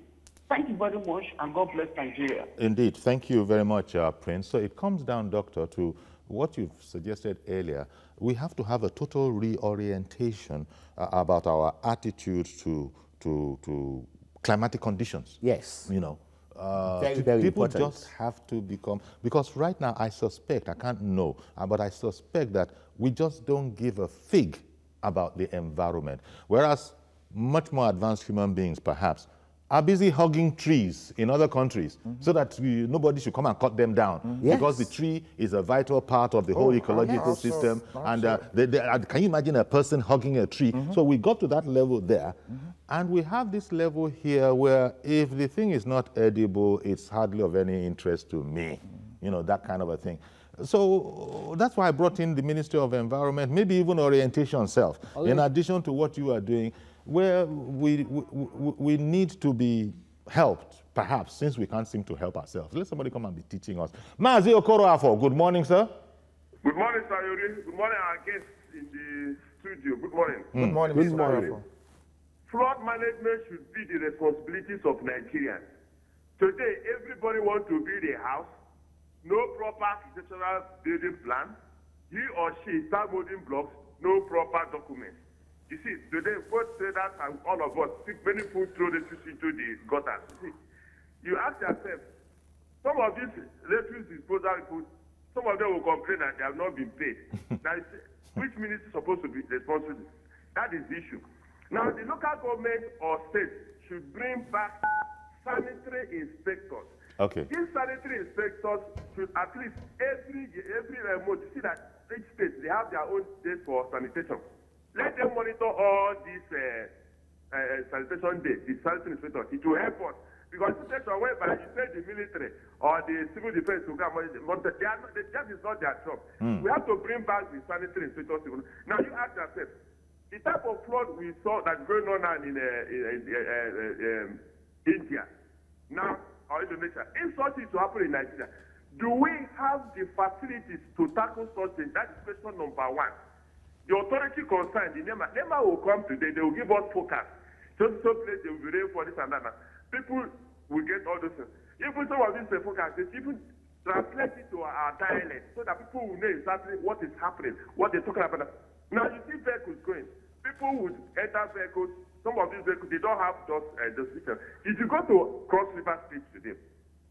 Thank you very much, and God bless Nigeria. Indeed. Thank you very much, Prince. So it comes down, Doctor, to what you've suggested earlier. We have to have a total reorientation about our attitude to climatic conditions. Yes. You know, very people important. just have to become, because right now I suspect, I can't know, but I suspect that we just don't give a fig about the environment. Whereas much more advanced human beings, perhaps, are busy hugging trees in other countries so that nobody should come and cut them down because the tree is a vital part of the whole ecological system. And can you imagine a person hugging a tree? So we got to that level there. And we have this level here where if the thing is not edible, it's hardly of any interest to me. You know, that kind of a thing. So that's why I brought in the Ministry of Environment, maybe even orientation self, in addition to what you are doing, where we need to be helped, perhaps, since we can't seem to help ourselves. Let somebody come and be teaching us. Mazi Okoroafo, good morning, sir. Good morning, sir. Good morning, our guests in the studio. Good morning. Good morning, Mr. Okoroafo. Flood management should be the responsibilities of Nigerians. Today, everybody wants to build a house, no proper architectural building plan. He or she start building blocks, no proper documents. You see, today, both traders and all of us think many food throw the refuse into the gutters. You see, you ask yourself, some of these refuse disposal people, some of them will complain that they have not been paid. Now, which ministry is supposed to be responsible? That is the issue. Now, the local government or state should bring back sanitary inspectors. Okay. These sanitary inspectors should at least every month, you see that each state, they have their own days for sanitation. Let them monitor all these sanitation days, the sanitary inspectors. It will help us. Because the situation whereby you say the military or the civil defense will come monitor, that is not their job. We have to bring back the sanitary inspectors. Now you ask yourself, the type of flood we saw that's going on now in India, now, or Indonesia, if such is to happen in Nigeria, do we have the facilities to tackle such things? That is question number one. The authority concerned, the NEMA will come today, they will give us forecast. So place they will be ready for this and that. People will get all those things. Even some of these forecasts, they even translate it to our dialect so that people will know exactly what is happening, what they're talking about. Now you see vehicles going. People would enter vehicles, some of these vehicles, they don't have those systems. If you go to Cross River State today,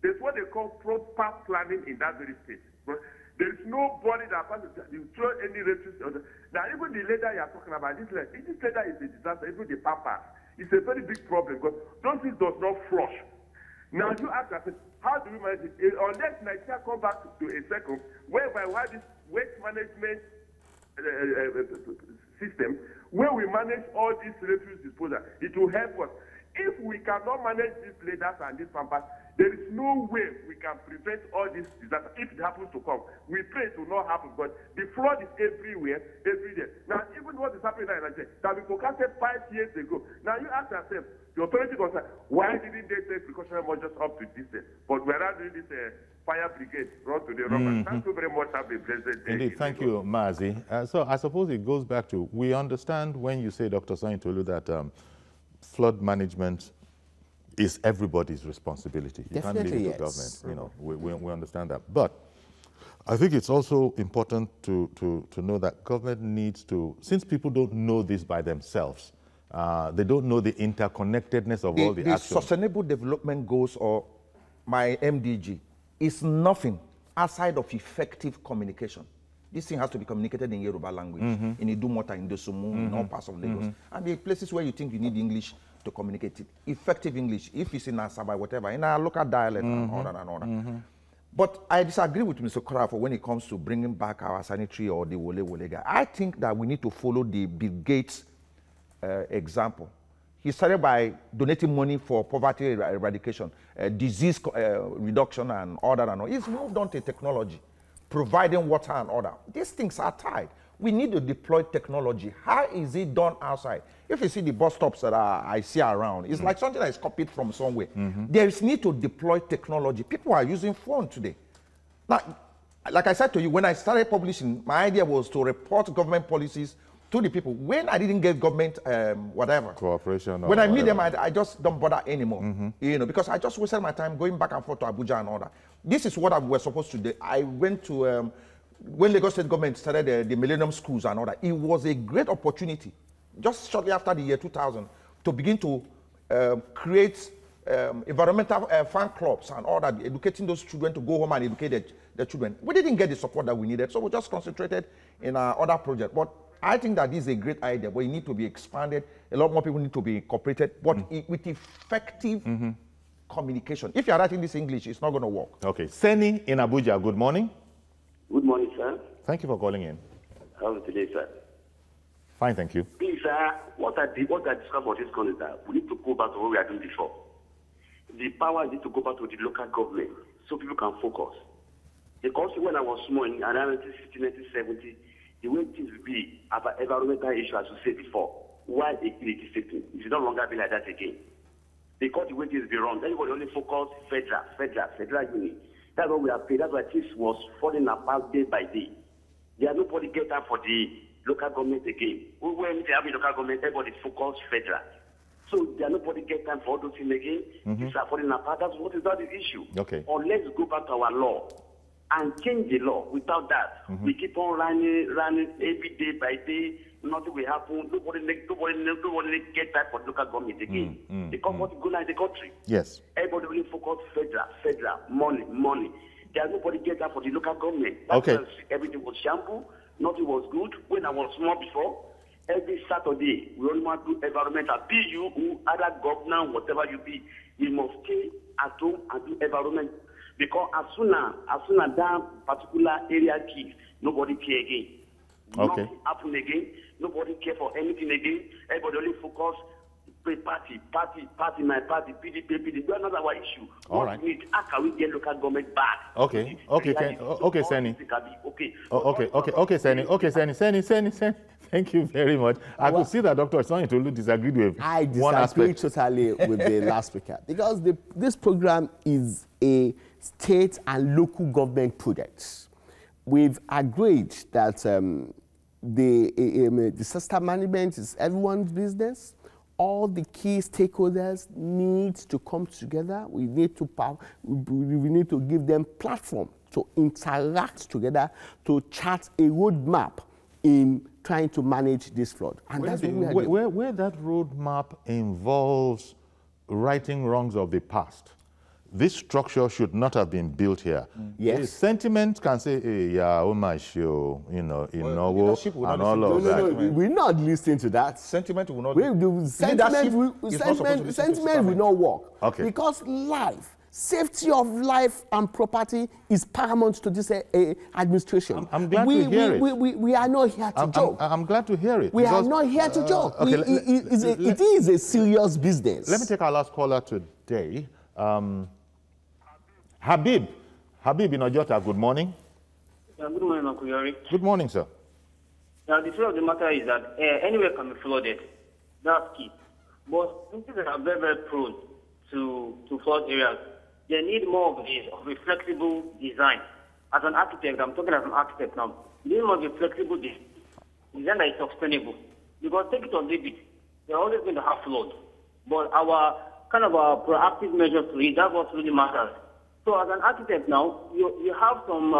there's what they call proper planning in that very state. There is nobody that you throw any refuse. Now, even the leather you are talking about, this leather is a disaster. Even the pampers, it's a very big problem because those things does not flush. Now, you ask yourself, how do we manage it? Unless Nigeria come back to a circle whereby we have this waste management system where we manage all these refuse disposal, it will help us. If we cannot manage these leathers and these pampers, there is no way we can prevent all this disaster if it happens to come. We pray it will not happen, but the flood is everywhere, every day. Now, even what is happening now in Nigeria, that we forecasted 5 years ago. Now, you ask yourself, the authority concerned, why didn't they take precautionary measures up to this day? But we're not doing this fire brigade, run to the rubber. Thank you very much. Have a blessed day. Indeed, thank you, Mazi. So I suppose it goes back to, we understand when you say, Dr. Sanyintolu, that flood management is everybody's responsibility. You can't leave it to government. You know, we understand that. But I think it's also important to know that government needs to, since people don't know this by themselves, They don't know the interconnectedness of all the actions. The Sustainable Development Goals, or my MDG, is nothing outside of effective communication. This thing has to be communicated in Yoruba language, in Idumota, in Dosumu, in all parts of Lagos. And the places where you think you need English to communicate it. Effective English, if it's in Asaba, whatever, in our local dialect and all that and all that. But I disagree with Mr. Korafo when it comes to bringing back our sanitary or the Wole Wole guy. I think that we need to follow the Bill Gates example. He started by donating money for poverty eradication, disease reduction and all that and all. He's moved on to technology, providing water and all that. These things are tied. We need to deploy technology. How is it done outside? If you see the bus stops that I see around, it's like something that is copied from somewhere. There is need to deploy technology. People are using phone today. Now, like I said to you, when I started publishing, my idea was to report government policies to the people. When I didn't get government whatever cooperation, when I meet them, I just don't bother anymore. You know, because I just wasted my time going back and forth to Abuja and all that. This is what I was supposed to do. I went to when Lagos State government started the Millennium Schools and all that. It was a great opportunity, just shortly after the year 2000, to begin to create environmental fan clubs and all that, educating those children to go home and educate their children. We didn't get the support that we needed, so we just concentrated in our other project. But I think that this is a great idea, but it needs to be expanded. A lot more people need to be incorporated, but with effective communication. If you're writing this English, it's not going to work. Okay. Seni in Abuja, good morning. Good morning, sir. Thank you for calling in. How are you today, sir? Fine, thank you. Please, sir, what I described about this call is that we need to go back to what we are doing before. The power needs to go back to the local government so people can focus. Because when I was small, in around 1960, 1970, the way things will be about environmental issues, as you said before, why it should no longer be like that again. Because the way things be run, everybody only focus federal unit. That's what we are paid. That's why things was falling apart day by day. There are nobody get up for the local government again. When they have a local government, everybody focus federal. So there are nobody get time for all those things again. Things are falling apart. That's what is not the issue. Okay. Or let's go back to our law and change the law. Without that, we keep on running every day by day. Nothing will happen. Nobody get time for local government again. Because what's going on in the country? Yes. Everybody really focus federal, money. There's nobody get that for the local government. Okay. Everything was shamble. Nothing was good. When I was small before, every Saturday, we only want to do environmental. Be you, who, other governor, whatever you be, you must stay at home and do environment. Because as soon as that particular area keeps, nobody care again. Okay. Nothing happen again. Nobody care for anything again. Everybody only focus. Party, my party, PDP. That's not our issue. All right. How can we get local government back? Okay, Seni. Seni. Thank you very much. I could see that Dr. Sanyitolu disagreed with I one aspect. disagree totally with the last speaker because this program is a state and local government project. We've agreed that the disaster management is everyone's business. All the key stakeholders need to come together. We need to give them platform to interact together to chart a roadmap in trying to manage this flood. And that's what we are doing. Where that roadmap involves righting wrongs of the past, this structure should not have been built here. Yes. Sentiment can say, hey, yeah, oh my show, and all of that. No, we're not listening to that. Sentiment will not. Sentiment will not work. Okay. Because life, safety of life and property is paramount to this administration. I'm glad to hear it. We are not here to joke. I'm glad to hear it. We are not here to joke. Okay, it is a serious business. Let me take our last caller today. Habib in Ojota, good morning. Good morning, Uncle Yori. Good morning, sir. Now, the truth of the matter is that anywhere can be flooded. That's key. But places that are very, very prone to flood areas, they need more of a flexible design. As an architect, I'm talking as an architect now, they need more of a flexible design that is sustainable. Because take it or leave it, they're always going to have flood. But our proactive measures to it, that's what really matters. So as an architect now, you have some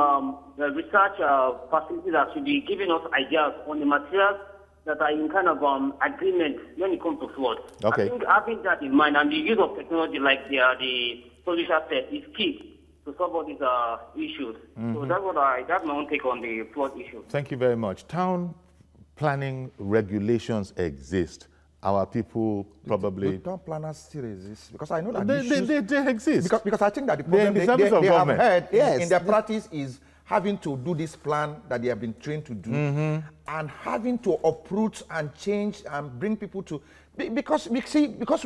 research facilities that should be giving us ideas on the materials that are in kind of agreement when it comes to flood. Okay. I think having that in mind and the use of technology like the publisher said is key to solve all these issues. So that's my own take on the flood issue. Thank you very much. Town planning regulations exist. Our people probably... The town planners still exist, because I know that they exist. Because I think that the problem they have heard in their practice is having to do this plan that they have been trained to do, and having to uproot and change and bring people to... Because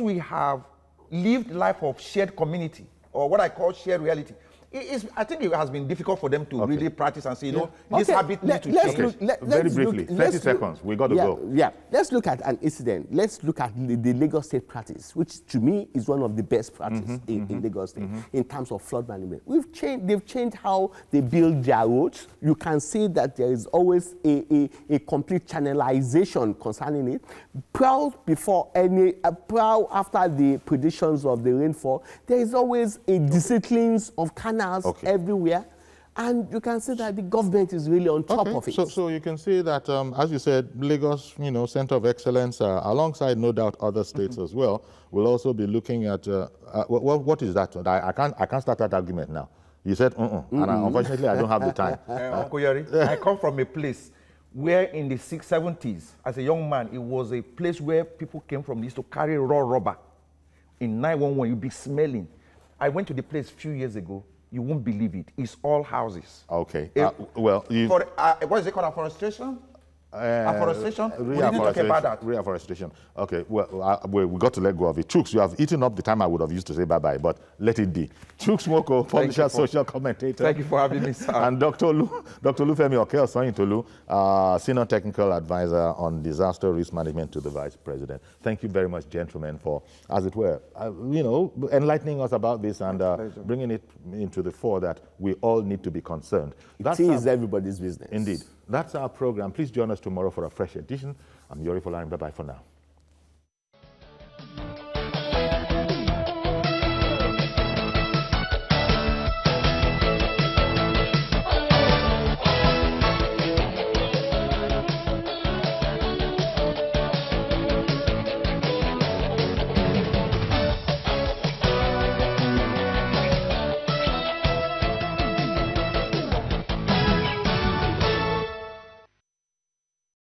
we have lived life of shared community, or what I call shared reality. I think it has been difficult for them to really practice and say, you know, this habit needs to change. Very briefly, 30 seconds, we got to go. Yeah, let's look at an incident. Let's look at the Lagos State practice, which to me is one of the best practices in Lagos State in terms of flood management. They've changed how they build their roads. You can see that there is always a complete channelization concerning it. Prior after the predictions of the rainfall, there is always a disciplines of canals everywhere, and you can see that the government is really on top of it. So you can see that, as you said, Lagos, Center of Excellence, alongside no doubt other states as well, will also be looking at what is that? I can't start that argument now. You said and unfortunately I don't have the time. Uncle Yori, I come from a place where in the 70s, as a young man, it was a place where people came from. They used to carry raw rubber. In 911, you'd be smelling. I went to the place a few years ago. You won't believe it. It's all houses. Okay. Well, what is it called? Afforestation? Afforestation? We didn't talk about that. Reforestation. Okay. Well, we got to let go of it. Chooks, you have eaten up the time I would have used to say bye-bye, but let it be. Chooks Moko, publisher, social commentator. Thank you for having me, sir. And Dr. Lufemi Okel-Soyintolu, Senior Technical Advisor on Disaster Risk Management to the Vice President. Thank you very much, gentlemen, for, as it were, enlightening us about this and bringing it into the fore that we all need to be concerned. It is everybody's business. Indeed. That's our program. Please join us tomorrow for a fresh edition. I'm Yori Folani. Bye-bye for now.